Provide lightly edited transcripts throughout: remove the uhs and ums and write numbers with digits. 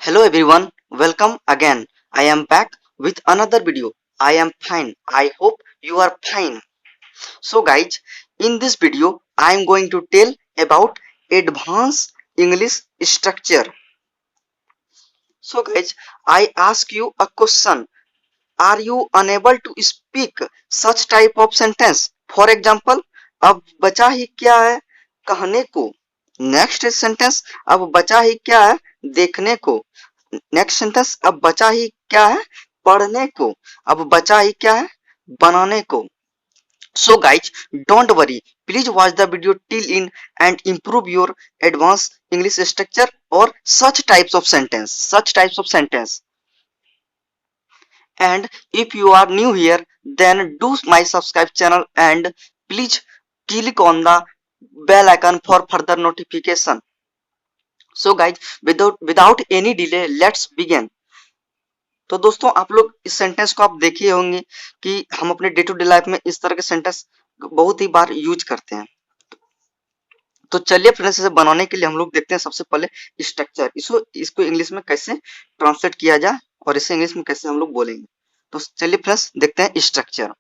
Hello everyone, welcome again. I am back with another video. I am fine. I hope you are fine. So guys, in this video I am going to tell about advanced English structure. So guys, I ask you a question. Are you unable to speak such type of sentence? For example, अब बचा ही क्या है कहने को. Next sentence, अब बचा ही क्या है देखने को. नेक्स्ट सेंटेंस, अब बचा ही क्या है पढ़ने को. अब बचा ही क्या है बनाने को. So guys, don't worry. Please watch the video till in and improve your advanced English structure or such types of sentence. Such types of sentence. And if you are new here, then do my subscribe channel and please click on the bell icon for further notification. So guys, without any delay, let's begin. तो दोस्तों, आप लोग इस sentence को आप देखे होंगे कि हम अपने डे टू डे लाइफ में इस तरह के सेंटेंस बहुत ही बार यूज करते हैं. तो चलिए फ्रेंड्स, इसे बनाने के लिए हम लोग देखते हैं सबसे पहले स्ट्रक्चर. इसको इंग्लिश में कैसे ट्रांसलेट किया जाए और इसे इंग्लिश में कैसे हम लोग बोलेंगे. तो चलिए फ्रेंड्स, देखते हैं स्ट्रक्चर.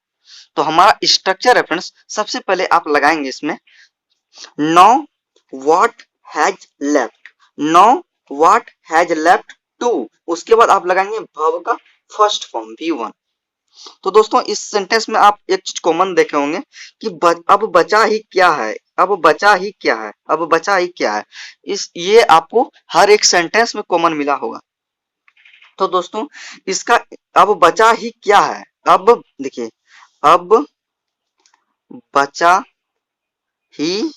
तो हमारा स्ट्रक्चर है फ्रेंड्स, सबसे पहले आप लगाएंगे इसमें now what has left. Now what has left to. उसके बाद आप लगाएंगे वर्ब का फर्स्ट फॉर्म V1. तो दोस्तों, इस सेंटेंस में आप एक चीज कॉमन देखे होंगे कि अब बचा ही क्या है. अब बचा ही क्या है. अब बचा ही क्या है. ये आपको हर एक सेंटेंस में कॉमन मिला होगा. तो दोस्तों, इसका अब बचा ही क्या है. अब देखिए, अब बचा ही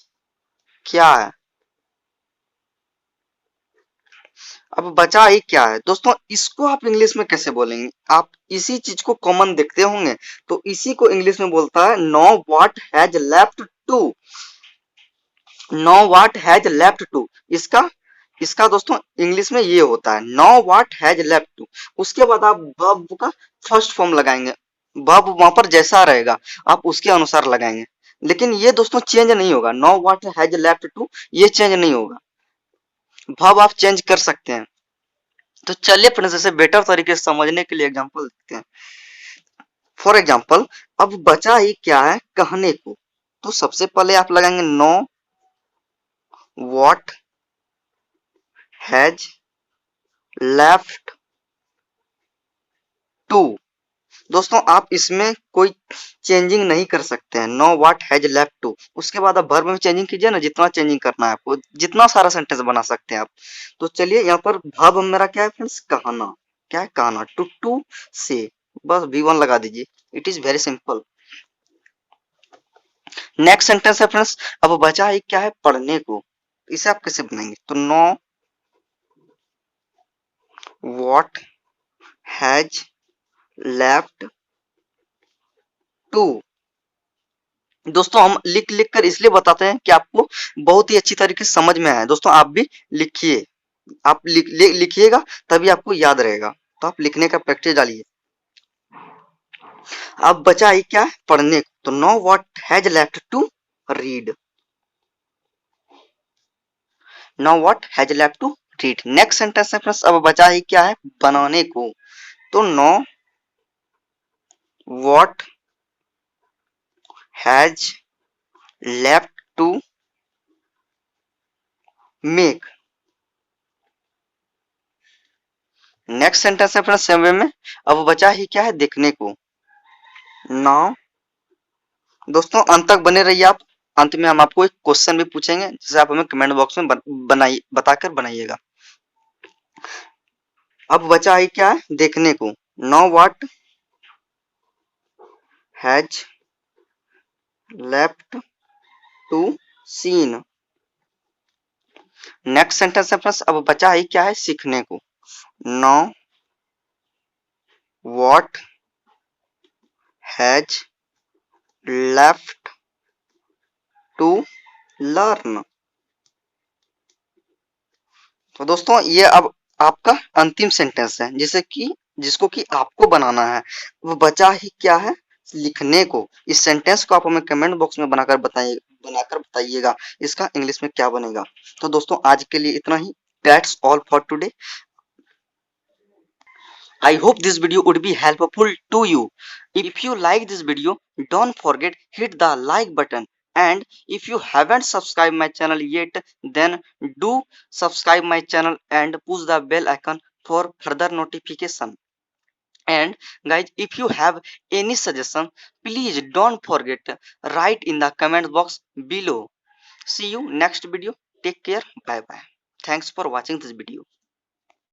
क्या है. अब बचा ही क्या है. दोस्तों, इसको आप इंग्लिश में कैसे बोलेंगे. आप इसी चीज को कॉमन देखते होंगे, तो इसी को इंग्लिश में बोलता है no what has left to. No what has left to. इसका दोस्तों इंग्लिश में ये होता है no what has left to. उसके बाद आप वर्ब का फर्स्ट फॉर्म लगाएंगे. वर्ब वहां पर जैसा रहेगा आप उसके अनुसार लगाएंगे. लेकिन ये दोस्तों चेंज नहीं होगा. No what has left to ये चेंज नहीं होगा. वर्ब आप चेंज कर सकते हैं. तो चलिए फ्रेंड्स, इसे बेटर तरीके से समझने के लिए एग्जांपल देखते हैं. फॉर एग्जांपल, अब बचा ही क्या है कहने को. तो सबसे पहले आप लगाएंगे no what has left to. दोस्तों, आप इसमें कोई चेंजिंग नहीं कर सकते हैं. No what has left to. उसके बाद आप वर्ब में चेंजिंग कीजिए ना, जितना चेंजिंग करना है आपको, जितना सारा सेंटेंस बना सकते हैं आप. तो चलिए, यहाँ पर वर्ब मेरा क्या है फ्रेंड्स, कहना. क्या है कहना. टू से बस V1 लगा दीजिए. It is very simple. Next sentence है फ्रेंड्स, अब बचा ही क्या है पढ़ने को. इसे आप कैसे बनाएंगे. तो no what has left to. दोस्तों, हम लिख लिख कर इसलिए बताते हैं कि आपको बहुत ही अच्छी तरीके से समझ में आए. दोस्तों, आप भी लिखिए. आप लिखिएगा तभी आपको याद रहेगा. तो आप लिखने का प्रैक्टिस डालिए. अब बचा ही क्या है पढ़ने को. तो no what has left to read. No what has left to read. Next sentence है फ्रेंड्स, अब बचा ही क्या है बनाने को. तो no what has left to make. Next sentence है फ्रेंड्स सेम वे में, अब बचा ही क्या है देखने को. नाउ दोस्तों, अंत तक बने रहिए आप. अंत में हम आपको एक क्वेश्चन भी पूछेंगे, जिसे आप हमें कमेंट बॉक्स में बताकर बनाइएगा. अब बचा ही क्या है देखने को. No what has left to seen. Next sentence है फ्रेंड्स, अब बचा ही क्या है सीखने को. No what has left to learn. तो दोस्तों, ये अब आपका अंतिम सेंटेंस है जिसको कि आपको बनाना है. वो बचा ही क्या है लिखने को. इस सेंटेंस को आप हमें कमेंट बॉक्स में बनाकर बताइएगा इसका इंग्लिश में क्या बनेगा. तो दोस्तों, आज के लिए इतना ही. That's all for today. I hope this video would be helpful to you. If you like this video, don't forget hit the like button, and if you haven't subscribed my channel yet, then do subscribe my channel and push the bell icon for further notification. And guys, if you have any suggestion, please don't forget write in the comment box below. See you next video. Take care. Bye bye. Thanks for watching this video.